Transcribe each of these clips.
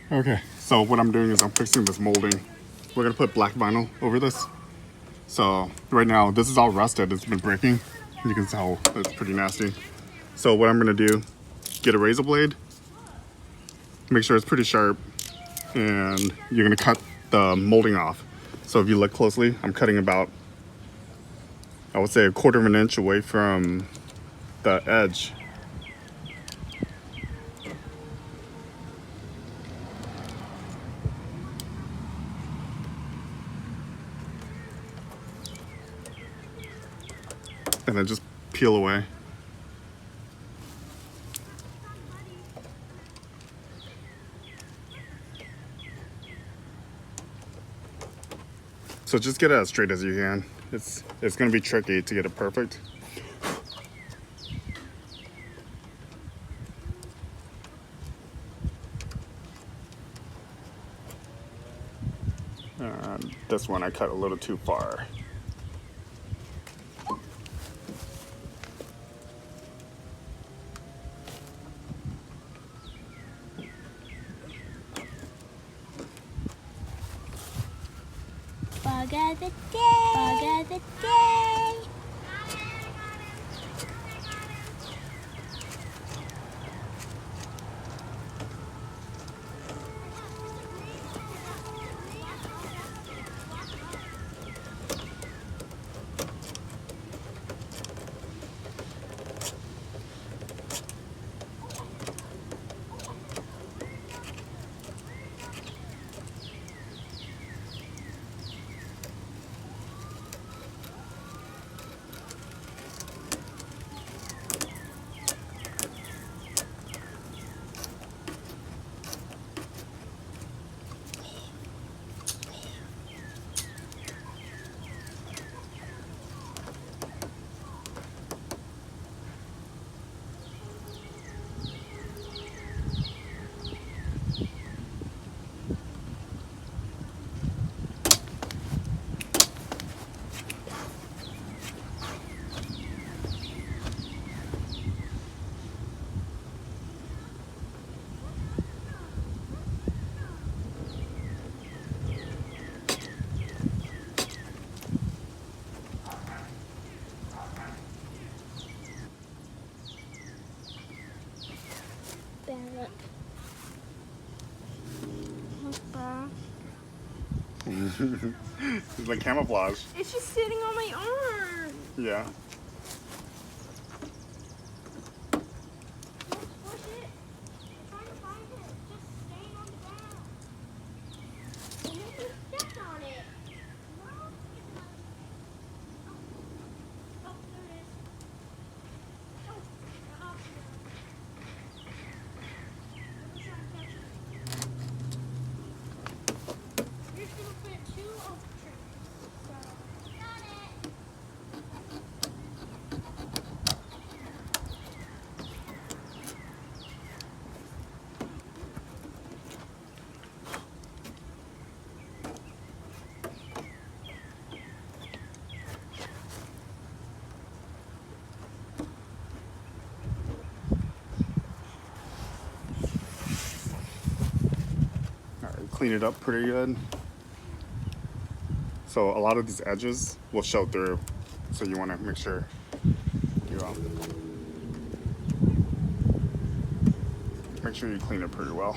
Okay, so what I'm doing is I'm fixing this molding. We're gonna put black vinyl over this. So right now, this is all rusted. It's been breaking. You can tell it's pretty nasty. So what I'm gonna do, get a razor blade, make sure it's pretty sharp, and you're gonna cut the molding off. So if you look closely, I'm cutting about, I would say, a quarter of an inch away from the edge. And then just peel away. So just get it as straight as you can. It's gonna be tricky to get it perfect. And this one I cut a little too far. Bug of the day. Bug of the day. Look. Look back. It's like camouflage. It's just sitting on my arm. Yeah. Don't push it. I'm trying to find it. It's just staying on the ground. You stepped on it. No. Oh, there it is. Oh, I'm trying to catch it. You're just gonna put two oak trees. So, got it. All right, clean it up pretty good. So a lot of these edges will show through. So you want to make sure you make sure you clean it pretty well.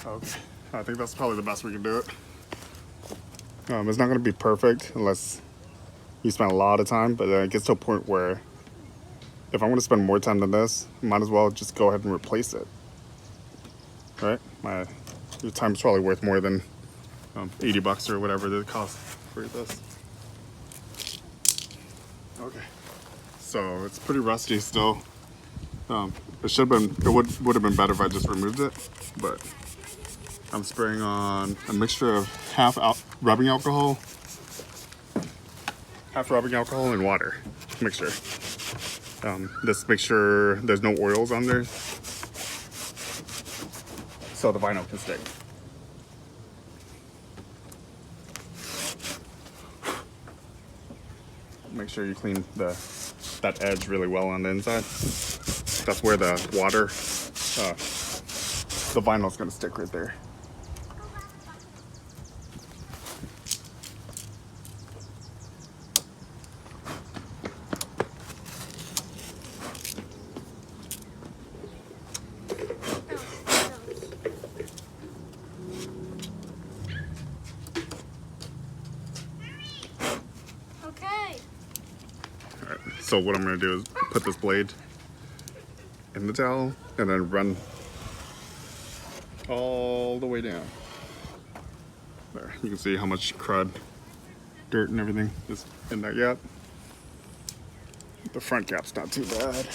Okay, I think that's probably the best we can do it. It's not going to be perfect unless you spend a lot of time, but then it gets to a point where if I'm going to spend more time than this, might as well just go ahead and replace it. Right? Your time's probably worth more than $80 or whatever it costs for this. Okay, so it's pretty rusty still. It would have been better if I just removed it, but I'm spraying on a mixture of half rubbing alcohol and water mixture. Just make sure there's no oils on there so the vinyl can stick. Make sure you clean that edge really well on the inside. That's where the water, the vinyl's gonna stick right there. Okay. All right, so what I'm gonna do is put this blade in the towel and then run all the way down. There, you can see how much crud, dirt and everything is in that gap. The front gap's not too bad.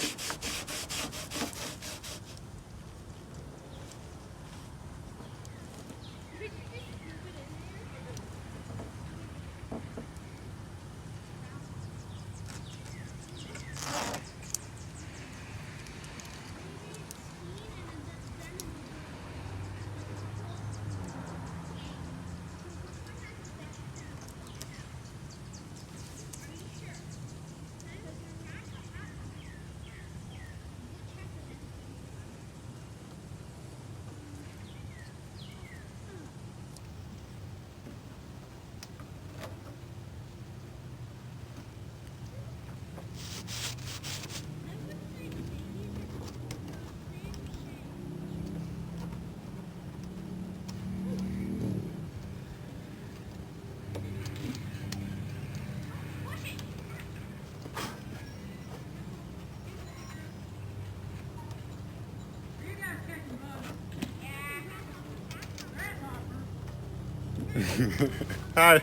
Hi.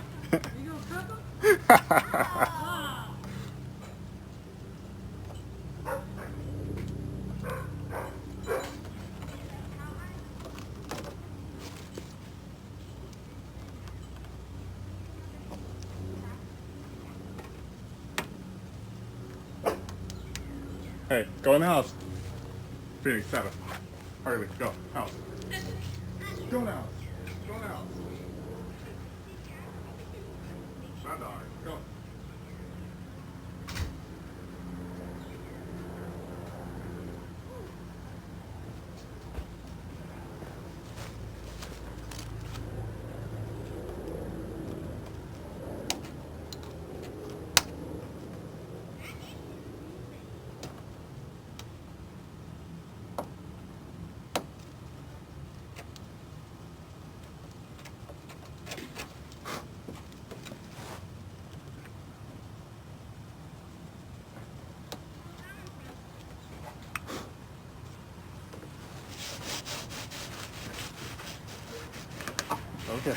Hey, go in the house. Phoenix, Shadow. Harley, go. House. Go in the house. Go in the house. Bad dog. Go. Okay.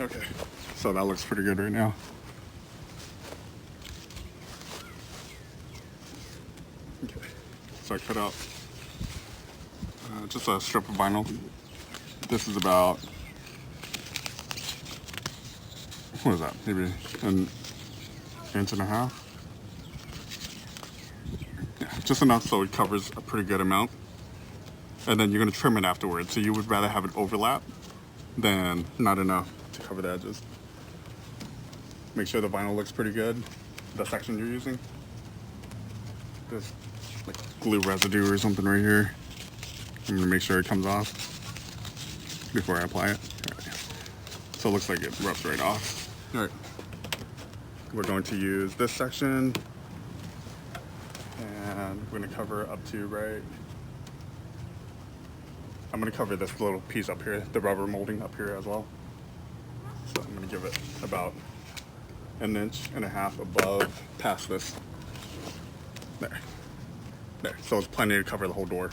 Okay, so that looks pretty good right now. Okay, so I cut out just a strip of vinyl. This is about, what is that? Maybe an inch and a half. Yeah, just enough so it covers a pretty good amount. And then you're gonna trim it afterwards. So you would rather have it overlap than not enough to cover the edges. Make sure the vinyl looks pretty good, the section you're using. There's like glue residue or something right here. I'm gonna make sure it comes off before I apply it. Right. So it looks like it rubs right off. All right, we're going to use this section and we're gonna cover up to right. I'm gonna cover this little piece up here, the rubber molding up here as well. So I'm gonna give it about an inch and a half above past this. There, so it's plenty to cover the whole door.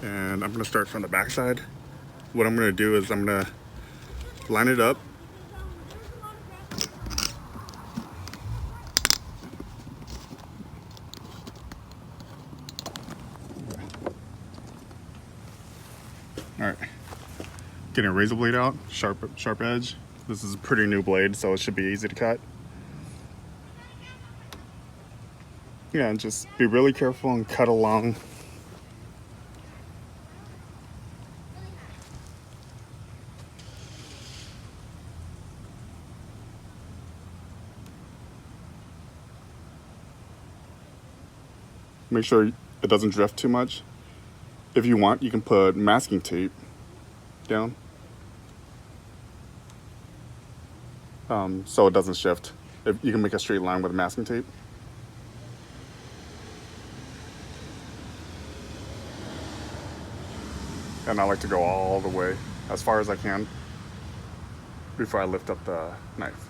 And I'm gonna start from the back side. What I'm gonna do is I'm gonna line it up. All right, getting a razor blade out, sharp edge. This is a pretty new blade, so it should be easy to cut. Yeah, and just be really careful and cut along. Make sure it doesn't drift too much. If you want, you can put masking tape down so it doesn't shift. You can make a straight line with masking tape. And I like to go all the way, as far as I can, before I lift up the knife.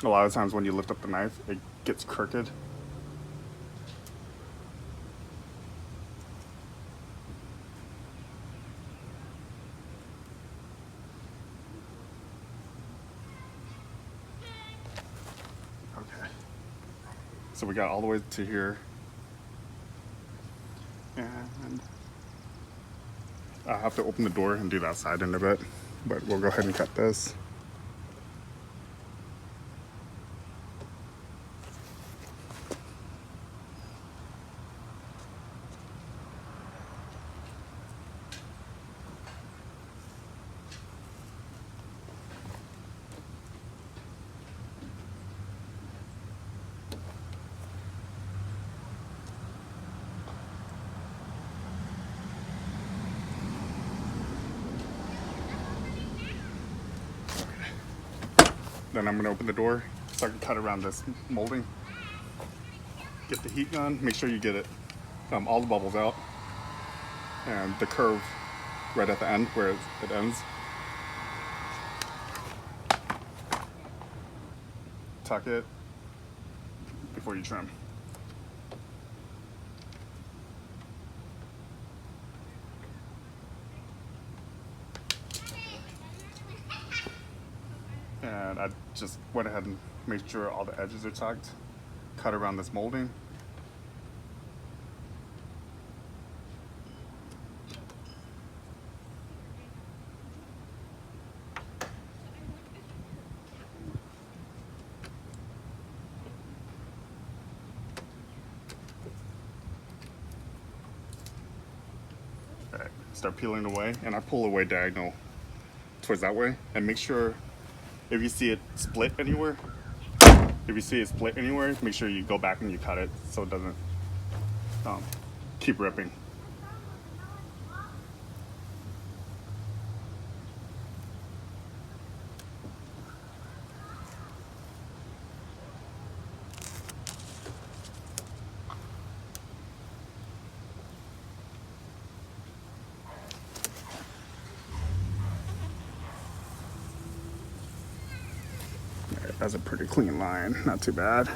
A lot of times when you lift up the knife, it gets crooked. Okay. So we got all the way to here. And I'll have to open the door and do that side end of it, but we'll go ahead and cut this. Then I'm gonna open the door so I can cut around this molding. Get the heat gun, make sure you get it, all the bubbles out. And the curve right at the end where it ends. Tuck it before you trim. And I just went ahead and made sure all the edges are tucked. Cut around this molding. All right, start peeling away, and I pull away diagonal towards that way, and make sure if you see it split anywhere, make sure you go back and you cut it so it doesn't keep ripping. That's a pretty clean line, not too bad.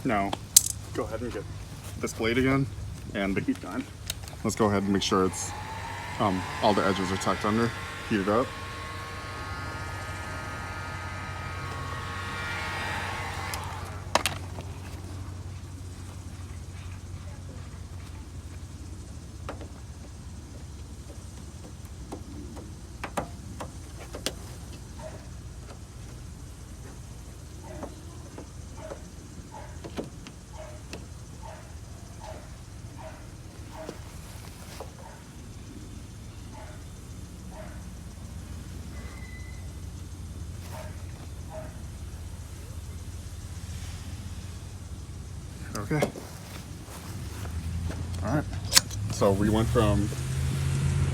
Now, go ahead and get this blade again and the heat gun. Let's go ahead and make sure it's all the edges are tucked under, heat it up. Okay. All right. So we went from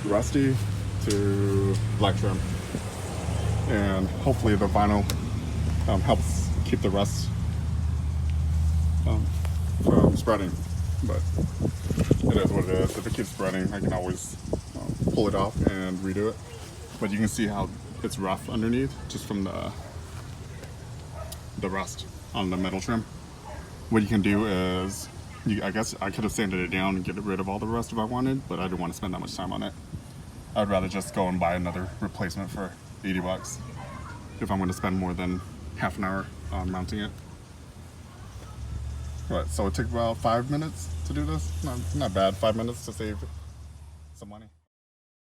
rusty to black trim, and hopefully the vinyl helps keep the rust from spreading. But it is what it is. If it keeps spreading, I can always pull it off and redo it. But you can see how it's rough underneath just from the rust on the metal trim. What you can do is, I guess I could have sanded it down and get rid of all the rust if I wanted, but I didn't want to spend that much time on it. I'd rather just go and buy another replacement for 80 bucks if I'm going to spend more than half an hour on mounting it. Right, so it took about 5 minutes to do this. Not bad, 5 minutes to save some money.